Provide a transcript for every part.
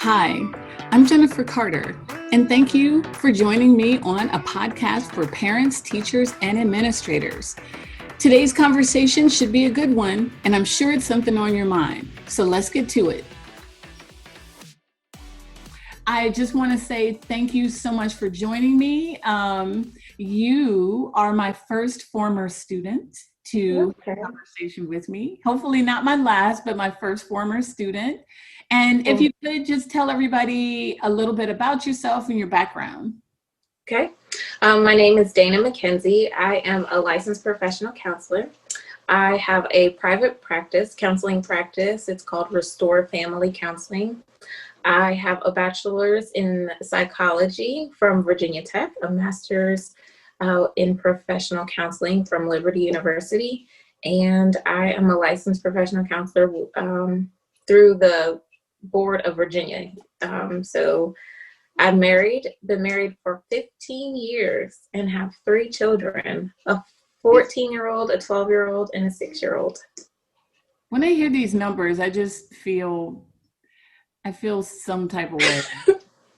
Hi, I'm Jennifer Carter, and thank you for joining me on a podcast for parents, teachers, and administrators. Today's conversation should be a good one, and I'm sure it's something on your mind. So let's get to it. I just want to say thank you so much for joining me. You are my first former student to have a conversation with me. Hopefully not my last, but my first former student. And if you could just tell everybody a little bit about yourself and your background. Okay. My name is Dana McKenzie. I am a licensed professional counselor. I have a private practice, counseling practice. It's called Restore Family Counseling. I have a bachelor's in psychology from Virginia Tech, a master's in professional counseling from Liberty University, and I am a licensed professional counselor through the Board of Virginia. So I'm been married for 15 years and have 3 children, a 14-year-old, a 12-year-old, and a 6-year-old. When I hear these numbers, I feel some type of way.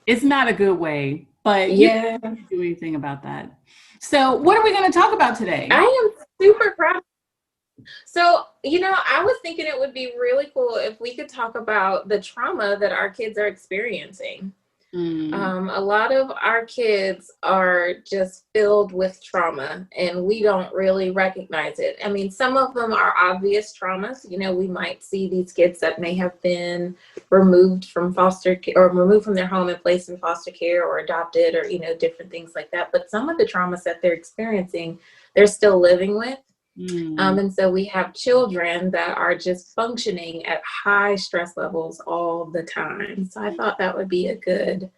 It's not a good way, but you can't do anything about that. So what are we going to talk about today? I am super proud. So, I was thinking it would be really cool if we could talk about the trauma that our kids are experiencing. A lot of our kids are just filled with trauma and we don't really recognize it. I mean, some of them are obvious traumas. We might see these kids that may have been removed from foster care or removed from their home and placed in foster care or adopted or, different things like that. But some of the traumas that they're experiencing, they're still living with. And so we have children that are just functioning at high stress levels all the time. So I thought that would be a good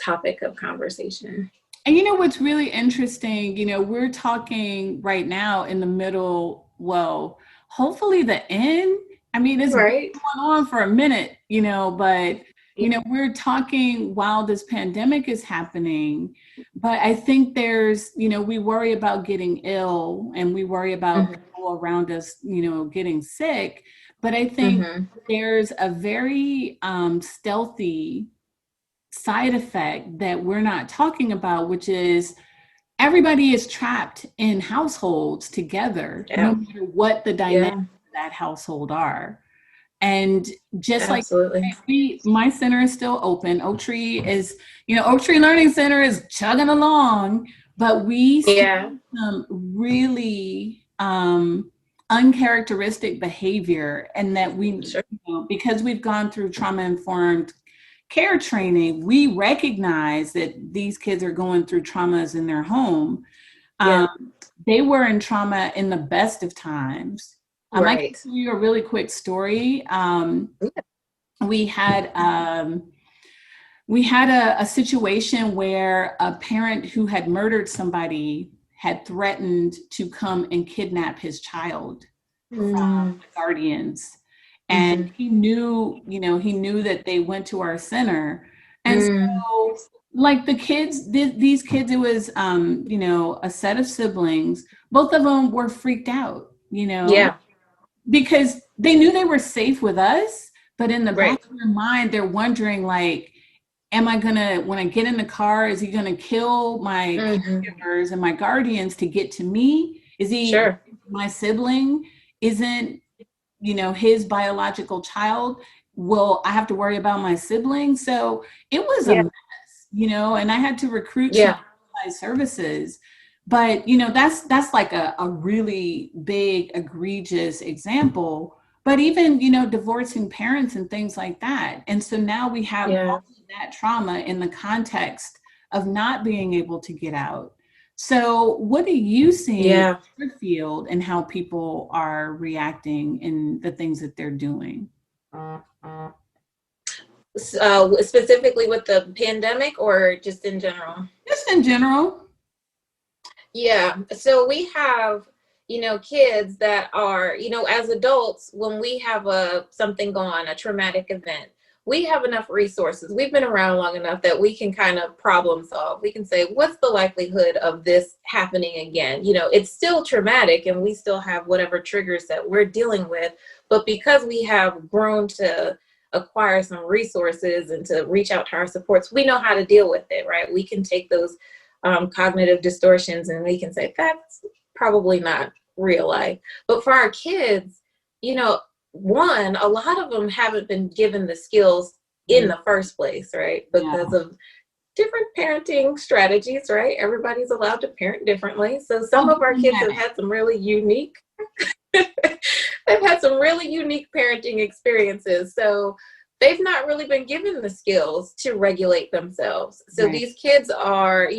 topic of conversation. And what's really interesting, we're talking right now in the middle, hopefully the end. I mean, it's been going on for a minute, but we're talking while this pandemic is happening, but I think there's, we worry about getting ill and we worry about people around us, getting sick. But I think there's a very stealthy side effect that we're not talking about, which is everybody is trapped in households together, no matter what the dynamics of that household are. And just like my center is still open. Oak Tree Learning Center is chugging along, but we see some really uncharacteristic behavior, and that we, because we've gone through trauma-informed care training, we recognize that these kids are going through traumas in their home. They were in trauma in the best of times. I can tell you a really quick story. We had a situation where a parent who had murdered somebody had threatened to come and kidnap his child from the guardians. And he knew that they went to our center. And so like the kids, these kids, it was, a set of siblings. Both of them were freaked out, because they knew they were safe with us, but in the back of their mind, they're wondering, like, am I gonna, when I get in the car, is he gonna kill my caregivers and my guardians to get to me? Is he my sibling? Isn't, his biological child? Will I have to worry about my sibling? So it was a mess, and I had to recruit services. But, that's like a really big, egregious example. But even, divorcing parents and things like that. And so now we have all of that trauma in the context of not being able to get out. So what do you see in your field and how people are reacting in the things that they're doing? Specifically with the pandemic or just in general? Just in general. Yeah. So we have, kids that are, as adults, when we have something go on, a traumatic event, we have enough resources. We've been around long enough that we can kind of problem solve. We can say, what's the likelihood of this happening again? It's still traumatic and we still have whatever triggers that we're dealing with. But because we have grown to acquire some resources and to reach out to our supports, we know how to deal with it, right? We can take those cognitive distortions and we can say, that's probably not real life. But for our kids, one, a lot of them haven't been given the skills in the first place, right? Because of different parenting strategies, right? Everybody's allowed to parent differently. So some of our kids have had some really unique, they've had some really unique parenting experiences. So they've not really been given the skills to regulate themselves. So these kids are,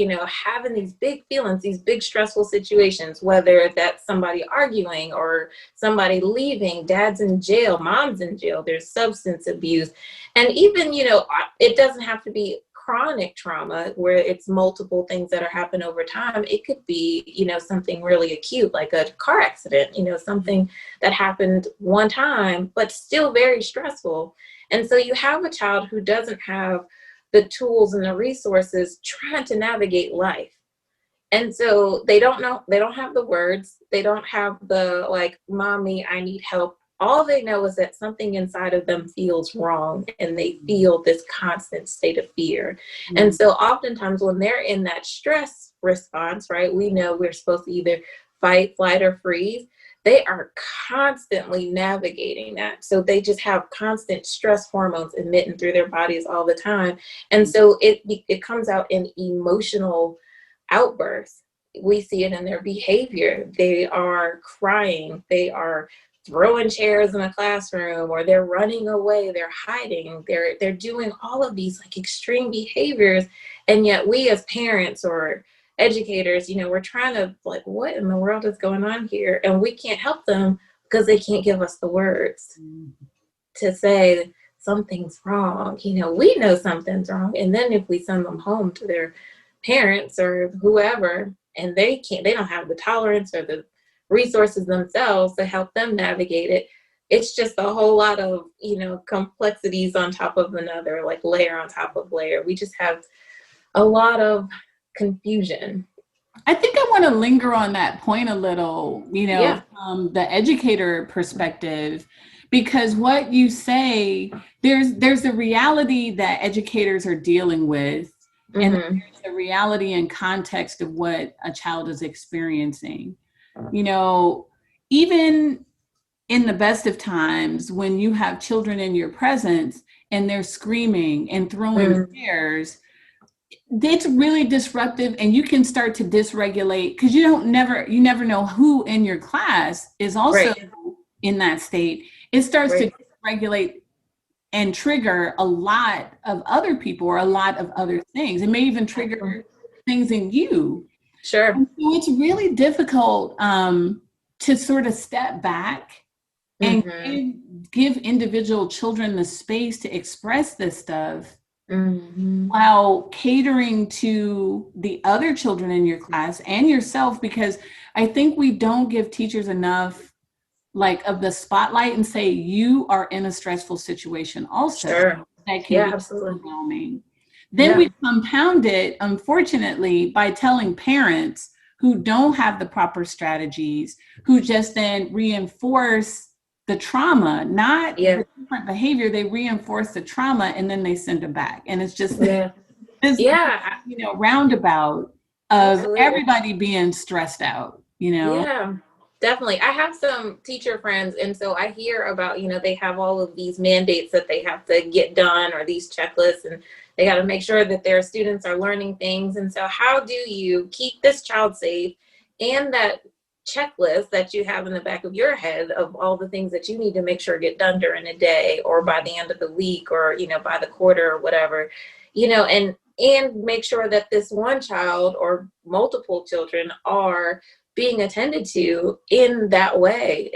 having these big feelings, these big stressful situations, whether that's somebody arguing or somebody leaving, dad's in jail, mom's in jail, there's substance abuse. And even, it doesn't have to be chronic trauma where it's multiple things that are happening over time. It could be, something really acute, like a car accident, something that happened one time, but still very stressful. And so you have a child who doesn't have the tools and the resources trying to navigate life. And so they don't know, they don't have the words, they don't have the like, mommy, I need help. All they know is that something inside of them feels wrong and they feel this constant state of fear. Mm-hmm. And so oftentimes when they're in that stress response, right, we know we're supposed to either fight, flight, or freeze. They are constantly navigating that. So they just have constant stress hormones emitting through their bodies all the time. And so it comes out in emotional outbursts. We see it in their behavior. They are crying. They are throwing chairs in a classroom, or they're running away. They're hiding. They're doing all of these like extreme behaviors. And yet we as parents or educators, we're trying to like, what in the world is going on here? And we can't help them because they can't give us the words to say something's wrong. We know something's wrong. And then if we send them home to their parents or whoever, and they don't have the tolerance or the resources themselves to help them navigate it, it's just a whole lot of, complexities on top of another, like layer on top of layer. We just have a lot of confusion. I think I want to linger on that point a little, from the educator perspective, because what you say, there's the reality that educators are dealing with, and there's the reality and context of what a child is experiencing. Even in the best of times, when you have children in your presence and they're screaming and throwing chairs, it's really disruptive, and you can start to dysregulate because you never know who in your class is also in that state. It starts to dysregulate and trigger a lot of other people or a lot of other things. It may even trigger things in you. Sure. And so it's really difficult to sort of step back and give individual children the space to express this stuff. While catering to the other children in your class and yourself, because I think we don't give teachers enough of the spotlight and say, you are in a stressful situation also. Sure. That can be overwhelming. Then we compound it, unfortunately, by telling parents who don't have the proper strategies, who just then reinforce the trauma, not the different behavior. They reinforce the trauma and then they send it back. And it's just this roundabout of everybody being stressed out, Yeah, definitely. I have some teacher friends, and so I hear about, they have all of these mandates that they have to get done, or these checklists, and they got to make sure that their students are learning things. And so how do you keep this child safe and that checklist that you have in the back of your head of all the things that you need to make sure get done during a day or by the end of the week or, by the quarter or whatever, and make sure that this one child or multiple children are being attended to in that way.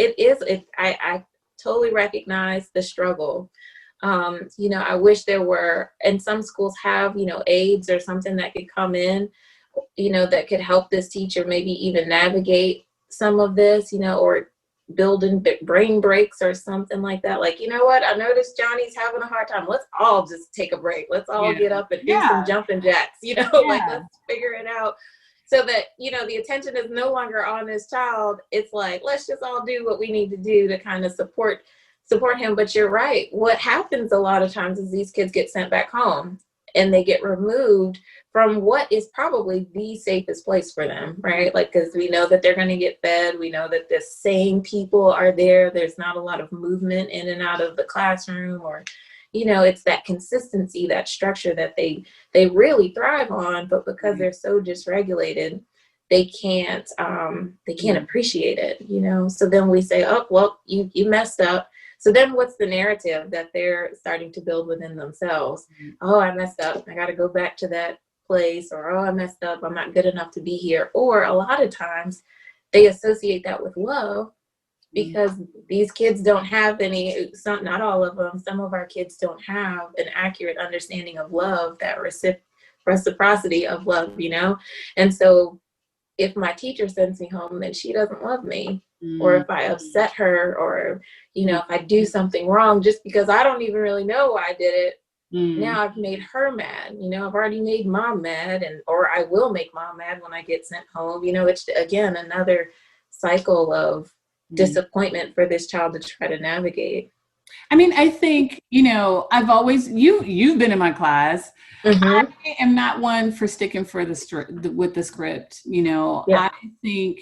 I totally recognize the struggle. I wish there were, and some schools have, aides or something that could come in, that could help this teacher maybe even navigate some of this, or build in brain breaks or something like that. Like, what? I noticed Johnny's having a hard time. Let's all just take a break. Let's all get up and do some jumping jacks, let's figure it out. So that, the attention is no longer on this child. It's like, let's just all do what we need to do to kind of support support him. But you're right. What happens a lot of times is these kids get sent back home and they get removed from what is probably the safest place for them, right? Like, because we know that they're going to get fed. We know that the same people are there. There's not a lot of movement in and out of the classroom, or, you know, it's that consistency, that structure that they really thrive on. But because they're so dysregulated, they can't appreciate it, you know? So then we say, oh, well, you messed up. So then what's the narrative that they're starting to build within themselves? Oh, I messed up. I got to go back to that place. Or, oh, I messed up. I'm not good enough to be here. Or a lot of times they associate that with love, because these kids don't have not all of them, some of our kids don't have an accurate understanding of love, that reciprocity of love, you know? And so if my teacher sends me home, then she doesn't love me. Or if I upset her, or, you know, if I do something wrong, just because I don't even really know why I did it, now I've made her mad. You know, I've already made mom mad, or I will make mom mad when I get sent home. You know, it's, again, another cycle of disappointment for this child to try to navigate. I mean, I think, you know, I've always, you've been in my class. I am not one for sticking with the script, you know. I think,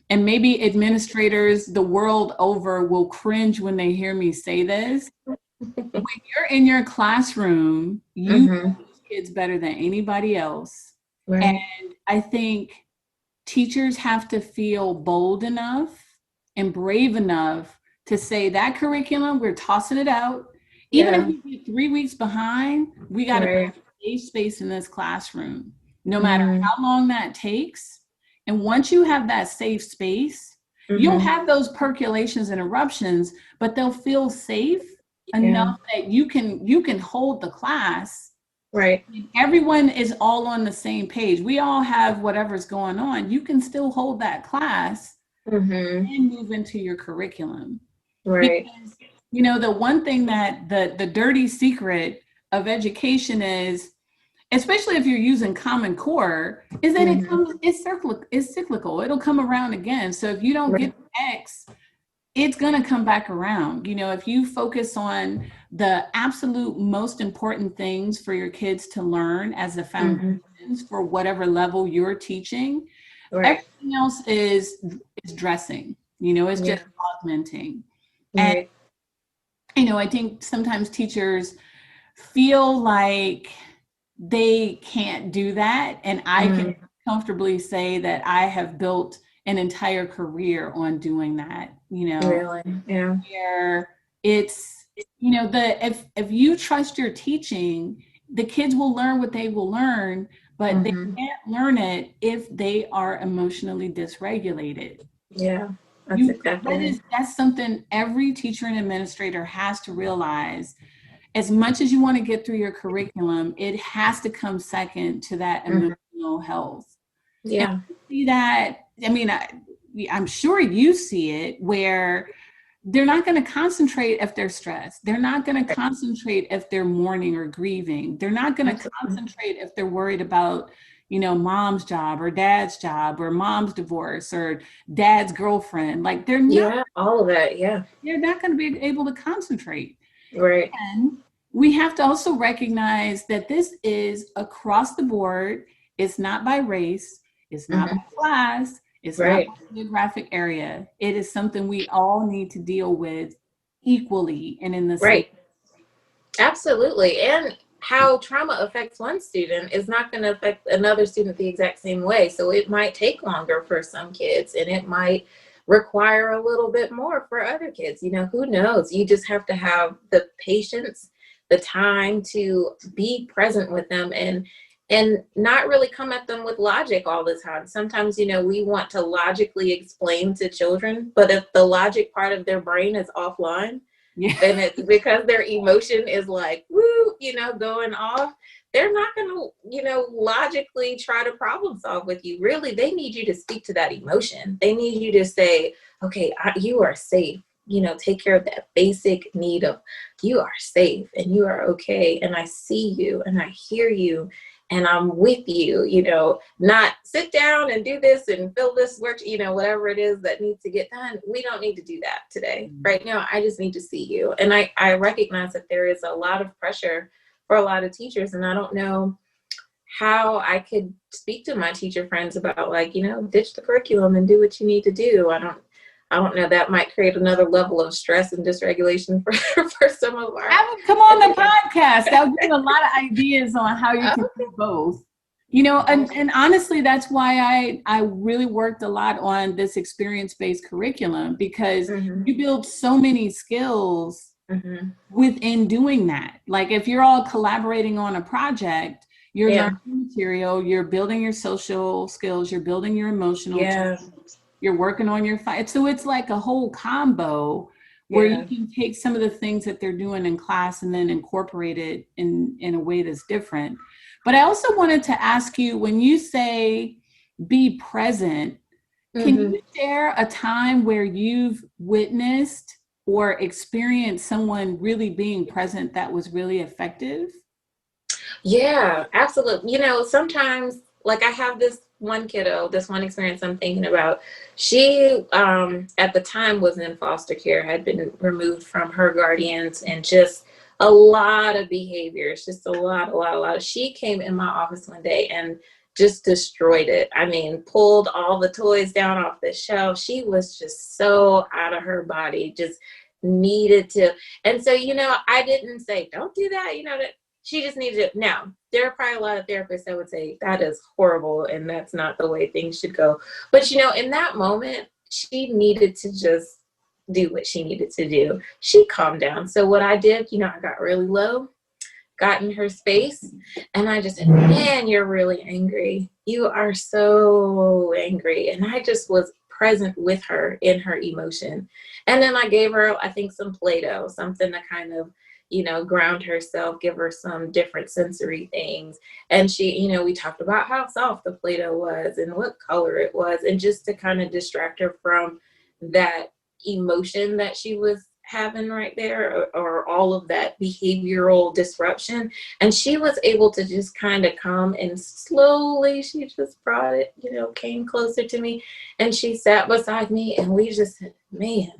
and maybe administrators the world over will cringe when they hear me say this. When you're in your classroom, you know these kids better than anybody else. Right. And I think teachers have to feel bold enough and brave enough to say that curriculum, we're tossing it out. Even if we get 3 weeks behind, we got to put a safe space in this classroom, no matter how long that takes. And once you have that safe space, you'll have those percolations and eruptions, but they'll feel safe enough that you can hold the class. Right. Everyone is all on the same page. We all have whatever's going on. You can still hold that class and move into your curriculum. Right. Because, you know, the one thing that the dirty secret of education is, especially if you're using Common Core, is that it's cyclical. It'll come around again. So if you don't get X, it's going to come back around. You know, if you focus on the absolute most important things for your kids to learn as the foundations for whatever level you're teaching, everything else is dressing, you know, it's just augmenting. And, you know, I think sometimes teachers feel like they can't do that. And I can comfortably say that I have built an entire career on doing that, you know. Really? Yeah. Where it's, you know, if you trust your teaching, the kids will learn what they will learn, but they can't learn it if they are emotionally dysregulated. Yeah. That's something every teacher and administrator has to realize. As much as you want to get through your curriculum, it has to come second to that emotional health. Yeah. And see that, I mean, I'm sure you see it, where they're not going to concentrate if they're stressed. They're not going to concentrate if they're mourning or grieving. They're not going to concentrate if they're worried about, you know, mom's job or dad's job or mom's divorce or dad's girlfriend. Like they're not. All of that. Yeah. They're not going to be able to concentrate. Right. And we have to also recognize that this is across the board. It's not by race. It's not by class. It's not by geographic area. It is something we all need to deal with equally and in the same. Absolutely. And how trauma affects one student is not going to affect another student the exact same way. So it might take longer for some kids, and it might require a little bit more for other kids. You know, who knows? You just have to have the patience, the time to be present with them, and not really come at them with logic all the time. Sometimes, you know, we want to logically explain to children, but if the logic part of their brain is offline, then it's because their emotion is like, woo, you know, going off. They're not going to, you know, logically try to problem solve with you. Really, they need you to speak to that emotion. They need you to say, okay, you are safe. You know, take care of that basic need of you are safe and you are okay. And I see you and I hear you. and I'm with you, not sit down and do this and fill this work, whatever it is that needs to get done. We don't need to do that today. Right now, I just need to see you. And I recognize that there is a lot of pressure for a lot of teachers, and I don't know how I could speak to my teacher friends about, like, ditch the curriculum and do what you need to do. I don't know. That might create another level of stress and dysregulation for some of our. Come on the podcast. I'll give you a lot of ideas on how you can do both. And honestly, that's why I really worked a lot on this experience-based curriculum, because you build so many skills within doing that. Like, if you're all collaborating on a project, you're learning material, you're building your social skills, you're building your emotional skills, you're working on your fight. So it's like a whole combo where you can take some of the things that they're doing in class and then incorporate it in a way that's different. But I also wanted to ask you, when you say be present, can you share a time where you've witnessed or experienced someone really being present that was really effective? Yeah, absolutely. Sometimes, like, I have this one kiddo, this one experience I'm thinking about. She, at the time, was in foster care, had been removed from her guardians, and just a lot of behaviors, just a lot. She came in my office one day and just destroyed it. I mean, pulled all the toys down off the shelf. She was just so out of her body, just needed to. And so, I didn't say, don't do that, that she just needed it. Now, there are probably a lot of therapists that would say that is horrible and that's not the way things should go. But, in that moment, she needed to just do what she needed to do. She calmed down. So what I did, I got really low, got in her space, and I just said, man, you're really angry. You are so angry. And I just was present with her in her emotion. And then I gave her, I think, some Play-Doh, something to kind of, ground herself, give her some different sensory things. And she, we talked about how soft the Play-Doh was and what color it was, and just to kind of distract her from that emotion that she was having right there, or all of that behavioral disruption. And she was able to just kind of come, and slowly she just brought it, came closer to me, and she sat beside me, and we just said, man,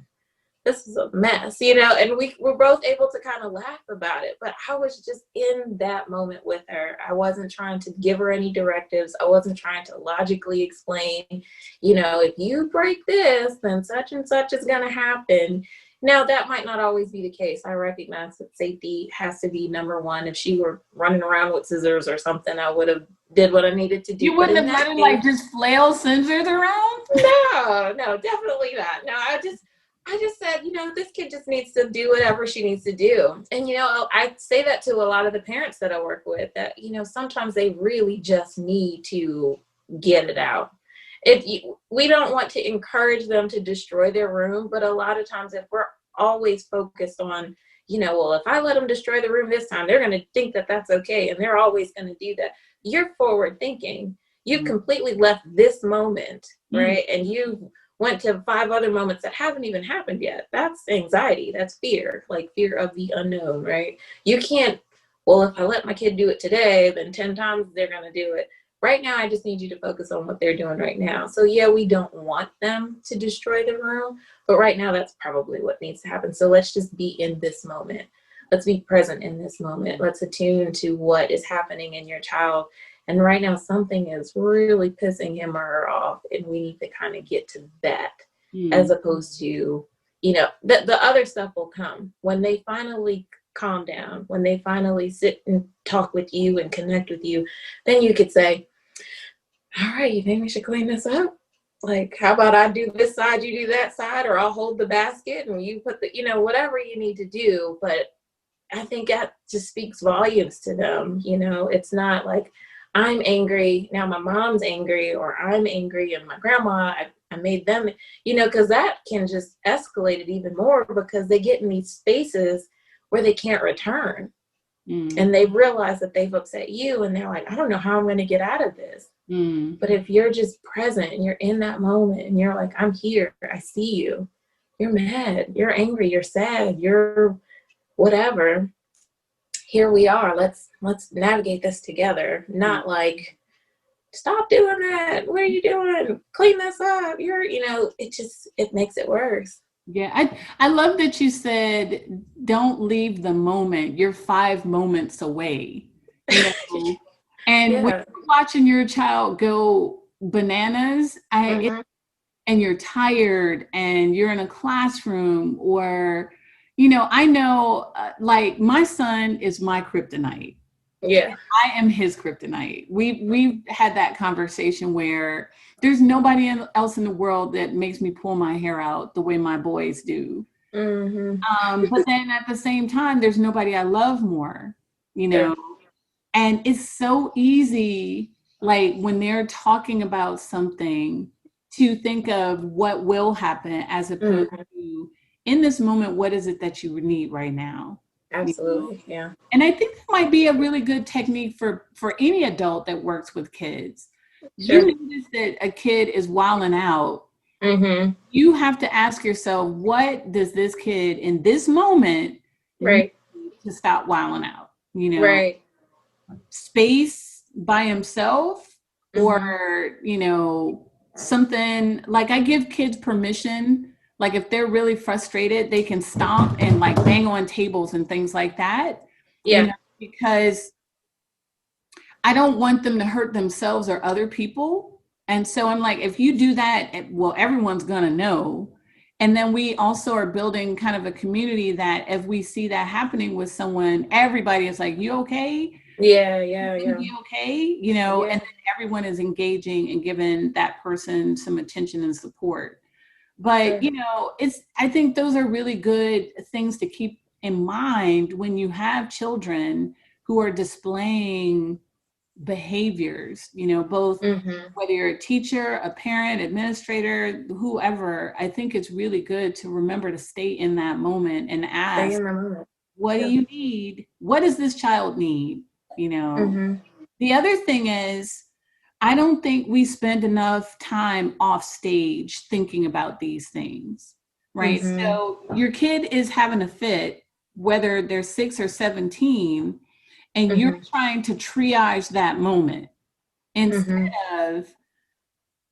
this is a mess, and we were both able to kind of laugh about it. But I was just in that moment with her. I wasn't trying to give her any directives. I wasn't trying to logically explain, if you break this, then such and such is going to happen. Now, that might not always be the case. I recognize that safety has to be number one. If she were running around with scissors or something, I would have did what I needed to do. You wouldn't have let her like just flail scissors around? No, definitely not. No, I just said, this kid just needs to do whatever she needs to do. And, I say that to a lot of the parents that I work with, that, sometimes they really just need to get it out. We don't want to encourage them to destroy their room, but a lot of times if we're always focused on, well, if I let them destroy the room this time, they're going to think that that's okay, and they're always going to do that. You're forward thinking. You've completely left this moment, right? And you went to 5 other moments that haven't even happened yet. That's anxiety. That's fear, like fear of the unknown, right? You can't, well, if I let my kid do it today, then 10 times they're going to do it. Right now, I just need you to focus on what they're doing right now. So yeah, we don't want them to destroy the room, but right now that's probably what needs to happen. So let's just be in this moment. Let's be present in this moment. Let's attune to what is happening in your child. And right now, something is really pissing him or her off, and we need to kind of get to that, as opposed to, the other stuff will come when they finally calm down, when they finally sit and talk with you and connect with you. Then you could say, all right, you think we should clean this up? Like, how about I do this side, you do that side, or I'll hold the basket and you put the, whatever you need to do. But I think that just speaks volumes to them. It's not like, I'm angry, now my mom's angry, or I'm angry and my grandma, I made them, because that can just escalate it even more, because they get in these spaces where they can't return. And they realize that they've upset you, and they're like, I don't know how I'm going to get out of this. But if you're just present and you're in that moment and you're like, I'm here, I see you, you're mad, you're angry, you're sad, you're whatever, here we are, let's navigate this together. Not like, stop doing that, what are you doing, clean this up, it makes it worse. Yeah, I love that you said don't leave the moment. You're 5 moments away. And when you're watching your child go bananas, and you're tired and you're in a classroom, or I know like my son is my kryptonite. Yeah. I am his kryptonite. We've had that conversation where there's nobody else in the world that makes me pull my hair out the way my boys do. But then at the same time, there's nobody I love more, Sure. And it's so easy, like when they're talking about something, to think of what will happen as opposed to, in this moment, what is it that you need right now? Absolutely. Yeah. And I think that might be a really good technique for any adult that works with kids. Sure. You notice that a kid is wilding out. You have to ask yourself, what does this kid in this moment need to stop wilding out? Right. Space by himself, or something like, I give kids permission. Like if they're really frustrated, they can stomp and like bang on tables and things like that. Yeah. Because I don't want them to hurt themselves or other people. And so I'm like, if you do that, well, everyone's gonna know. And then we also are building kind of a community that if we see that happening with someone, everybody is like, you okay? Yeah. Be okay, and then everyone is engaging and giving that person some attention and support. But, I think those are really good things to keep in mind when you have children who are displaying behaviors, both whether you're a teacher, a parent, administrator, whoever. I think it's really good to remember to stay in that moment and ask, what do you need? What does this child need? The other thing is, I don't think we spend enough time off stage thinking about these things, right? So your kid is having a fit, whether they're 6 or 17, and you're trying to triage that moment instead of,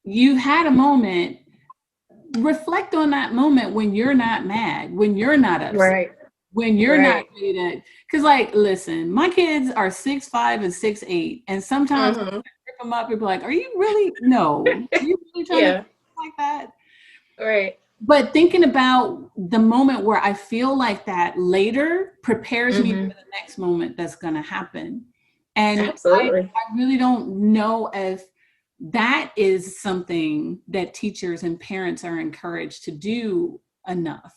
you had a moment, reflect on that moment when you're not mad, when you're not upset, when you're not ready to, because like, listen, my kids are 6'5" and 6'8", and sometimes I rip them up and be like, are you really, no, are you really trying to like that? Right. But thinking about the moment where I feel like that later prepares me for the next moment that's going to happen. And I really don't know if that is something that teachers and parents are encouraged to do enough.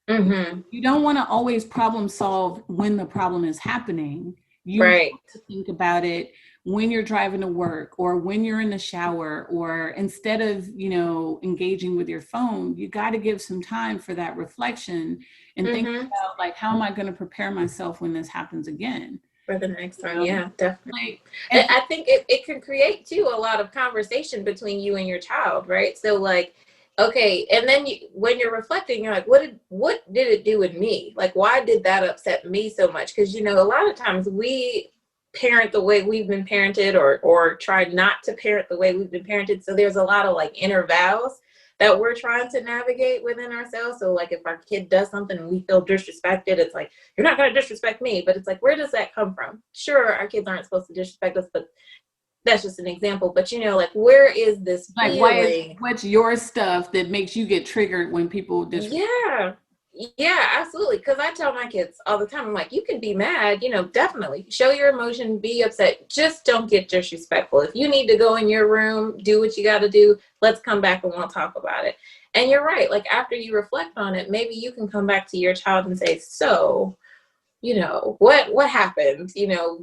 You don't want to always problem solve when the problem is happening. You have to think about it when you're driving to work, or when you're in the shower, or instead of, engaging with your phone, you got to give some time for that reflection and think about, like, how am I going to prepare myself when this happens again? For the next time. Yeah, definitely. And I think it can create too a lot of conversation between you and your child, right? So like, okay, and then when you're reflecting, you're like, what did it do with me? Like, why did that upset me so much? Because a lot of times we parent the way we've been parented, or try not to parent the way we've been parented. So there's a lot of like inner vows that we're trying to navigate within ourselves. So like if our kid does something and we feel disrespected, it's like, you're not going to disrespect me. But it's like, where does that come from? Sure, our kids aren't supposed to disrespect us, but that's just an example. But like, where is this feeling? What's your stuff that makes you get triggered when people disrespect? Yeah, absolutely. Because I tell my kids all the time, I'm like, you can be mad, definitely show your emotion, be upset. Just don't get disrespectful. If you need to go in your room, do what you got to do. Let's come back and we'll talk about it. And you're right. Like after you reflect on it, maybe you can come back to your child and say, so, what happened?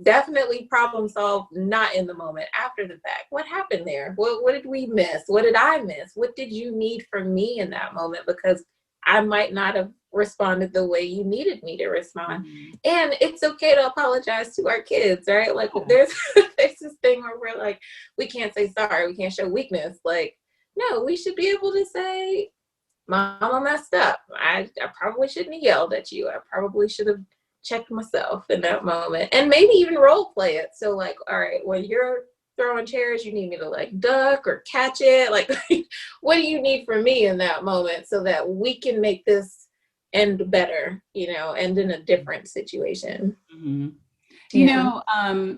Definitely problem solve, not in the moment, after the fact. What happened there? What did we miss? What did I miss? What did you need from me in that moment? Because I might not have responded the way you needed me to respond. And it's okay to apologize to our kids, right? Like there's this thing where we're like, we can't say sorry, we can't show weakness. Like, no, we should be able to say, Mama messed up. I probably shouldn't have yelled at you. I probably should have check myself in that moment, and maybe even role play it. So like, all right, when you're throwing chairs, you need me to like duck or catch it. Like, what do you need from me in that moment so that we can make this end better, end in a different situation. Mm-hmm.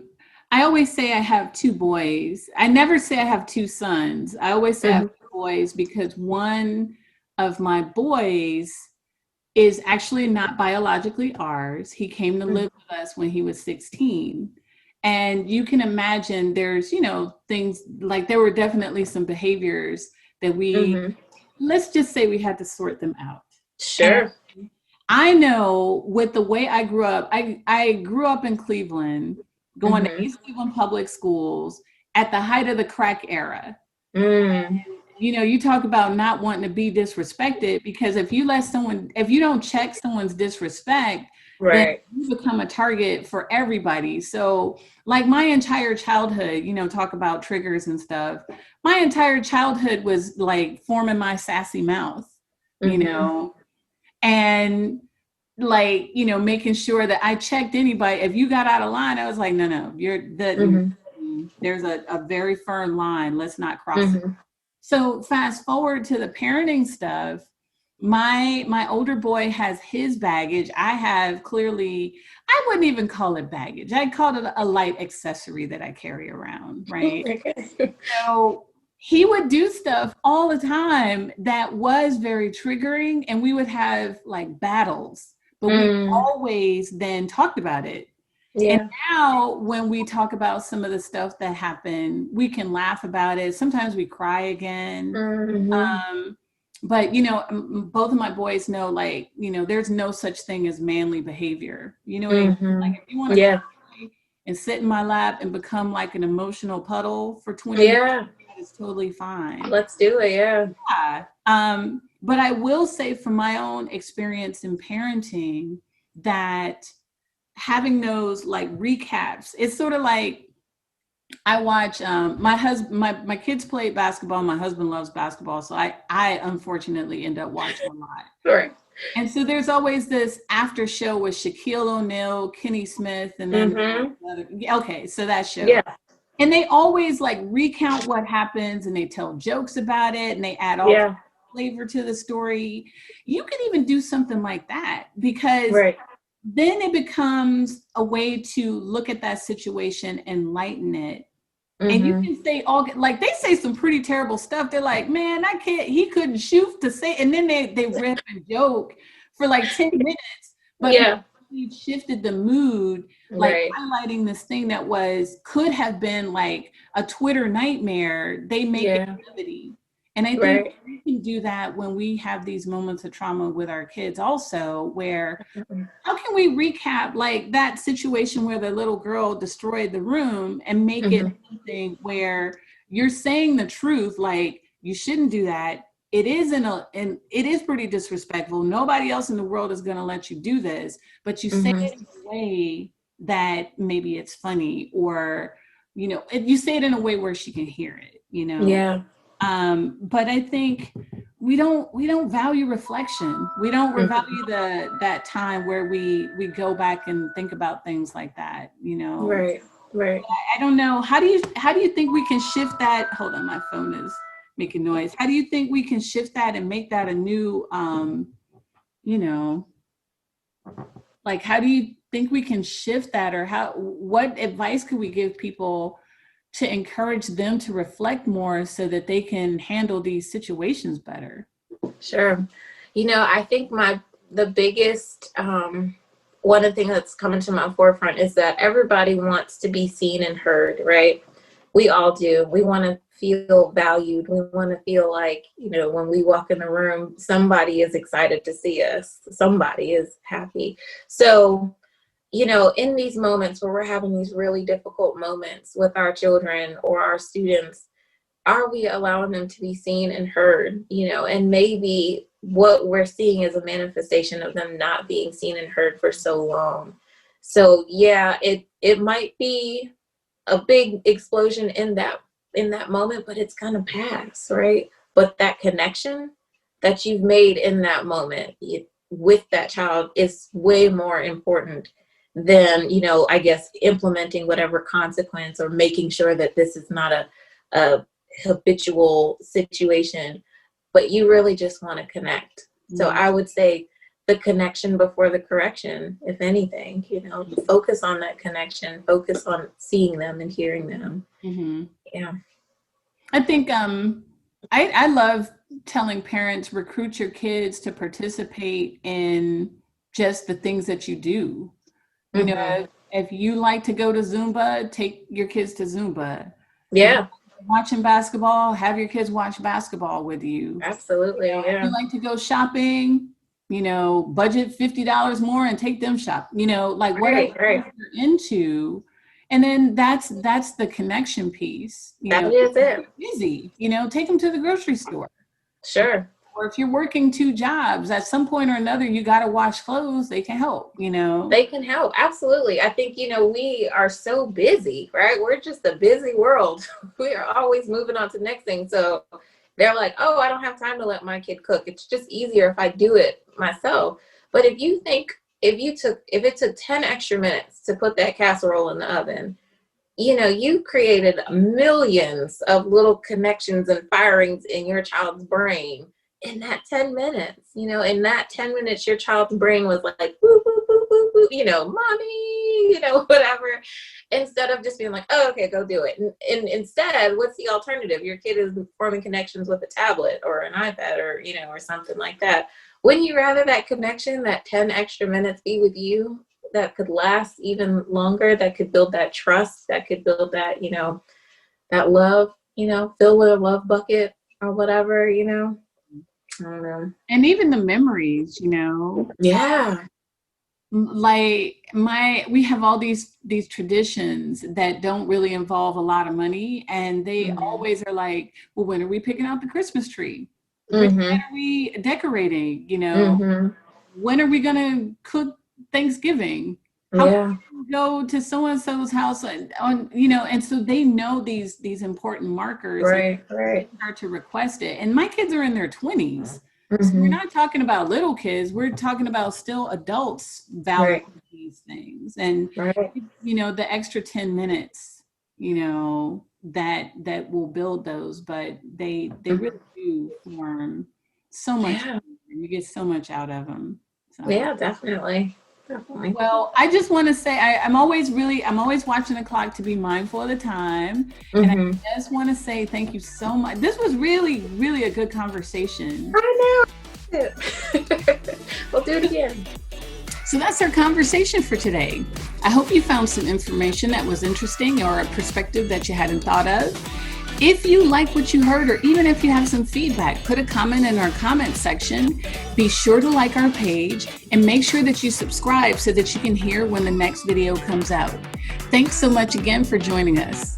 I always say I have two boys. I never say I have two sons. I always say I have two boys because one of my boys is actually not biologically ours. He came to live with us when he was 16. And you can imagine there's, things like there were definitely some behaviors that let's just say we had to sort them out. Sure. And I know with the way I grew up, I grew up in Cleveland, going to East Cleveland Public Schools at the height of the crack era. And, you talk about not wanting to be disrespected, because if you don't check someone's disrespect, then you become a target for everybody. So like my entire childhood, talk about triggers and stuff. My entire childhood was like forming my sassy mouth, and like, making sure that I checked anybody. If you got out of line, I was like, no, there's a very firm line. Let's not cross it. So fast forward to the parenting stuff. My older boy has his baggage. I have clearly, I wouldn't even call it baggage. I'd call it a light accessory that I carry around, right? So he would do stuff all the time that was very triggering, and we would have like battles, but we always then talked about it. Yeah. And now when we talk about some of the stuff that happened, we can laugh about it. Sometimes we cry again. But, both of my boys know, like, there's no such thing as manly behavior. You know what I mean? Like, if you want to cry and sit in my lap and become like an emotional puddle for 20 minutes, that is totally fine. Let's do it. Yeah. But I will say from my own experience in parenting that having those like recaps, it's sort of like I watch my kids play basketball. My husband loves basketball, so I unfortunately end up watching a lot. Right. And so there's always this after show with Shaquille O'Neal, Kenny Smith, and then okay, so that show. Yeah. And they always like recount what happens, and they tell jokes about it, and they add all flavor to the story. You can even do something like that, because then it becomes a way to look at that situation and lighten it. And you can say like they say some pretty terrible stuff. They're like, man, he couldn't shoot to say, and then they rip and joke for like 10 minutes. But we shifted the mood, like highlighting this thing that could have been like a Twitter nightmare. They make it levity. And I think we can do that when we have these moments of trauma with our kids also, where how can we recap like that situation where the little girl destroyed the room and make it something where you're saying the truth, like you shouldn't do that. It is and it is pretty disrespectful. Nobody else in the world is going to let you do this, but you say it in a way that maybe it's funny, or, you say it in a way where she can hear it, Yeah. But I think we don't value reflection. We don't value that time where we go back and think about things like that, Right. I don't know. How do you think we can shift that? Hold on, my phone is making noise. How do you think we can shift that and make that a new, like, how do you think we can shift that, or what advice could we give people to encourage them to reflect more so that they can handle these situations better? Sure. I think the biggest, one of the things that's coming to my forefront is that everybody wants to be seen and heard, right? We all do. We want to feel valued. We want to feel like, when we walk in the room, somebody is excited to see us. Somebody is happy. So, in these moments where we're having these really difficult moments with our children or our students, are we allowing them to be seen and heard? And maybe what we're seeing is a manifestation of them not being seen and heard for so long. So yeah, it might be a big explosion in that moment, but it's gonna pass, right? But that connection that you've made in that moment, with that child is way more important than, you know, I guess implementing whatever consequence or making sure that this is not a habitual situation, but you really just want to connect. So I would say the connection before the correction, if anything, you know, focus on that connection, focus on seeing them and hearing them. Yeah. I think I love telling parents, recruit your kids to participate in just the things that you do. You know, if you like to go to Zumba, take your kids to Zumba. Yeah. Watching basketball, have your kids watch basketball with you. Absolutely. You know, yeah. If you like to go shopping, you know, budget $50 more and take them shop, you know, like whatever you're into. And then that's the connection piece. You know, is it. Busy, you know, take them to the grocery store. Sure. Or if you're working 2 jobs, at some point or another, you got to wash clothes. They can help, you know. They can help. Absolutely. I think, you know, we are so busy, right? We're just a busy world. We are always moving on to the next thing. So they're like, oh, I don't have time to let my kid cook. It's just easier if I do it myself. But if you think, if it took 10 extra minutes to put that casserole in the oven, you know, you created millions of little connections and firings in your child's brain in that 10 minutes. You know, in that 10 minutes, your child's brain was like, boop, boop, boop, boop, boop, you know, mommy, you know, whatever, instead of just being like, oh, okay, go do it. And instead, what's the alternative? Your kid is forming connections with a tablet or an iPad or, you know, or something like that. Wouldn't you rather that connection, that 10 extra minutes be with you, that could last even longer, that could build that trust, that could build that, you know, that love, you know, fill with a love bucket or whatever, you know? I don't know. And even the memories, you know. Yeah. Like we have all these traditions that don't really involve a lot of money, and they always are like, well, when are we picking out the Christmas tree? When are we decorating? You know, when are we gonna cook Thanksgiving? How can we go to so and so's house on, you know? And so they know these important markers, right? Start to request it. And my kids are in their 20s. So we're not talking about little kids. We're talking about still adults valuing these things. And, you know, the extra 10 minutes, you know, that will build those, but they really do form so much. You get so much out of them. So. Yeah, definitely. Well, I just want to say I'm always watching the clock to be mindful of the time. And I just want to say thank you so much. This was really, really a good conversation. I know. We'll do it again. So that's our conversation for today. I hope you found some information that was interesting or a perspective that you hadn't thought of. If you like what you heard, or even if you have some feedback, put a comment in our comment section. Be sure to like our page and make sure that you subscribe so that you can hear when the next video comes out. Thanks so much again for joining us.